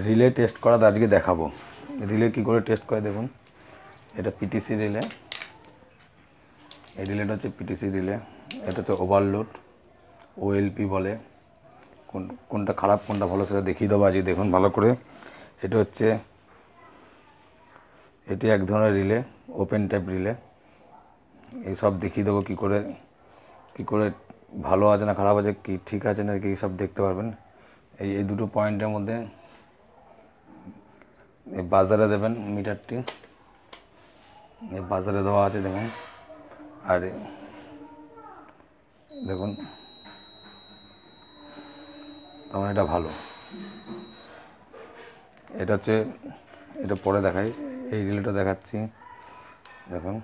Relay test করা আজকে দেখাবো। রিলে কি করে টেস্ট করে দেখুন। এটা পিটিসি রিলে, এই রিলেটা হচ্ছে পিটিসি রিলে। এটা হচ্ছে ওভারলোড, ওএলপি বলে। কোনটা খারাপ কোনটা ভালো সেটা দেখিয়ে দেবো আজকে, দেখুন ভালো করে। এটা হচ্ছে এটি এক ধরনের রিলে, ওপেন টাইপ রিলে। এই সব দেখিয়ে দেবো কী করে ভালো আছে না খারাপ আছে, কি ঠিক আছে না কি সব দেখতে পারবেন। এই দুটো পয়েন্টের মধ্যে এই বাজারে দেবেন মিটারটি, এই বাজারে দেওয়া আছে দেখুন। আর দেখুন তেমন এটা ভালো। এটা হচ্ছে, এটা পরে দেখাই, এই রিলেটা দেখাচ্ছি দেখুন।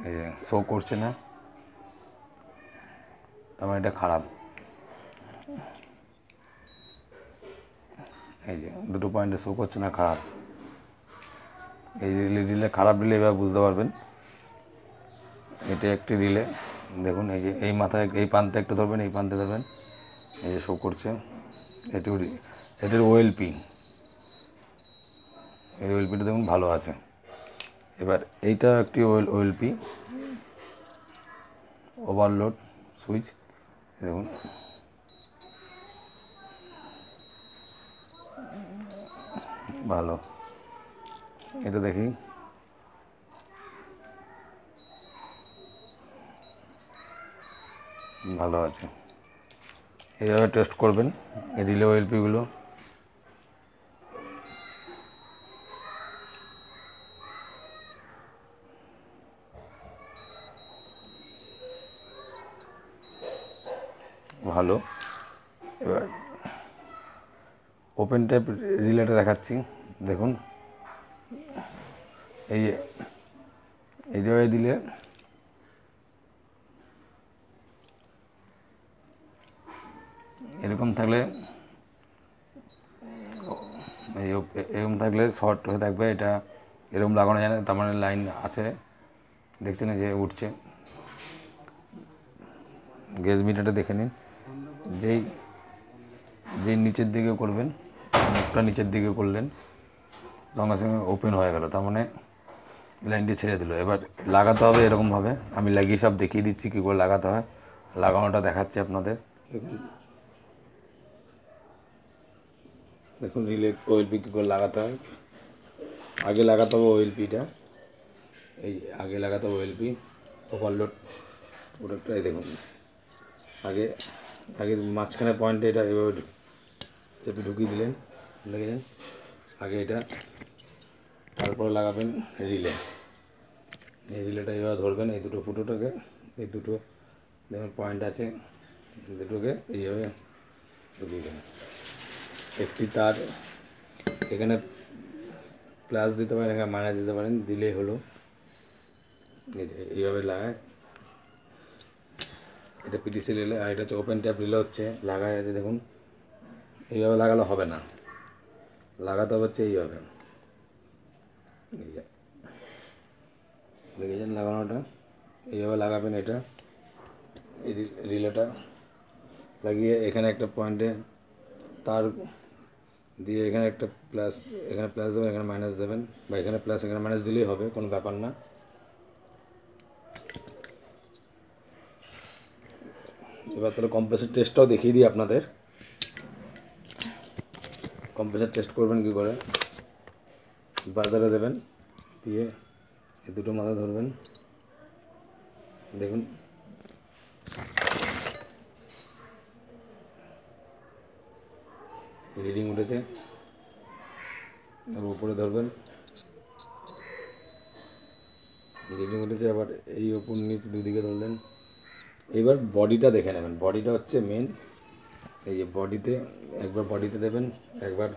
এই শো করছে না, তেমন এটা খারাপ। এই যে দুটো পয়েন্টে শো করছে না, খারাপ। এই রিলে খারাপ রিলে এবার বুঝতে পারবেন। এটা একটি রিলে দেখুন, এই যে এই মাথায় এই প্রান্তে একটু ধরবেন, এই প্রান্তে ধরবেন, এই যে শো করছে। এটির ওএলপি, এই ওএলপিটা দেখুন ভালো আছে। এবার এইটা একটি ওএলপি ওভারলোড সুইচ দেখুন, ভালো। এটা দেখি, ভালো আছে। এইভাবে টেস্ট করবেন এই রিলে ওএলপিগুলো। ভালো। এবার ওপেন টাইপ রিলেটা দেখাচ্ছি দেখুন। এই যে এইভাবে দিলে এরকম থাকলে, এরকম থাকলে শর্ট হয়ে থাকবে। এটা এরকম লাগানো যায় না, তার মানে লাইন আছে, দেখছেন যে উঠছে। গ্যাস মিটারটা দেখে নিন, যেই নিচের দিকে করবেন, মুখটা নিচের দিকে করলেন, সঙ্গে সঙ্গে ওপেন হয়ে গেল, তার মানে লাইনটি ছেড়ে দিল। এবার লাগাতে হবে এরকমভাবে, আমি লাগিয়ে সব দেখিয়ে দিচ্ছি কী করে লাগাতে হয়। লাগানোটা দেখাচ্ছি আপনাদের। দেখুন রিলে ওএলপি কী করে লাগাতে হয়। আগে লাগাতে হবে ওএলপিটা, এই আগে লাগাতে হবে ওএলপি ওভারলোড প্রোডাক্টটা। এই দেখুন আগে মাঝখানে পয়েন্টে এটা এভাবে চেপে ঢুকিয়ে দিলেন, দেখেছেন। আগে এটা, তারপরে লাগাবেন রিলে। এই রিলেটা এইভাবে ধরবেন, এই দুটো ফুটোটাকে, এই দুটো দেখুন পয়েন্ট আছে, দুটোকে এইভাবে ঢুকিয়ে দেবেন। একটি তার এখানে প্লাস দিতে পারেন, এখানে মাইনাস দিতে পারেন, দিলেই হলো। এইভাবে লাগায়, এটা পিটিসি রিলে। আর এটা হচ্ছে ওপেন ট্যাপ রিলে, হচ্ছে লাগাই আছে দেখুন। এইভাবে লাগালে হবে না, লাগাতে হচ্ছে এইভাবে। দেখেছেন লাগানোটা, এইভাবে লাগাবেন। এটা এই রিলেটা লাগিয়ে এখানে একটা পয়েন্টে তার দিয়ে, এখানে একটা প্লাস, এখানে প্লাস দেবেন, এখানে মাইনাস দেবেন, বা এখানে প্লাস এখানে মাইনাস দিলেই হবে, কোনো ব্যাপার না। এবার তাহলে কম্প্রেসার টেস্টটাও দেখিয়ে দিই আপনাদের। কম্প্রেসার টেস্ট করবেন কী করে, বাজারে দেবেন, দিয়ে এই দুটো মাথা ধরবেন, দেখুন রিডিং উঠেছে। তারপর উপরে ধরবেন, রিডিং উঠেছে। আবার এই ওপর নিচ দুদিকে ধরলেন। এবার বডিটা দেখে নেবেন, বডিটা হচ্ছে মেন। এই যে বডিতে, একবার বডিতে দেবেন, একবার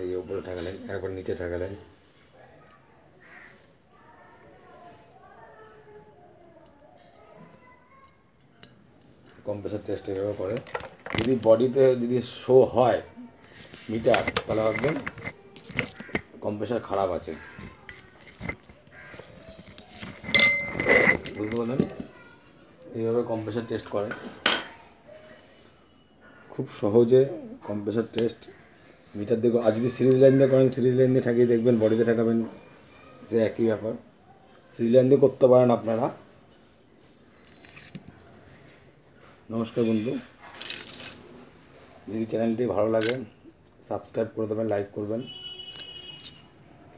এই উপরে ঠাকালেন, একবার নিচে ঠাকালেন। কম্প্রেসার টেস্ট এভাবে করে। যদি বডিতে যদি শো হয় মিটার, তাহলে ভাববেন কম্প্রেসার খারাপ আছে, বুঝতে পারলেন। এইভাবে কম্প্রেসার টেস্ট করে। খুব সহজে কম্প্রেসার টেস্ট মিটার দেখো। আর যদি সিরিজ লাইন দিয়ে করেন, সিরিজ লাইন দিয়ে ঠাকিয়ে দেখবেন, বডিতে ঠাকাবেন, সে একই ব্যাপার। সিরিজ লাইন দিয়ে করতে পারেন আপনারা। নমস্কার বন্ধু, যদি চ্যানেলটি ভালো লাগে সাবস্ক্রাইব করে দেবেন, লাইক করবেন,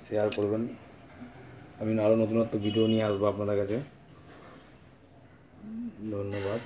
শেয়ার করবেন। আমি আরও নতুনত্ব ভিডিও নিয়ে আসবো আপনাদের কাছে। ধন্যবাদ।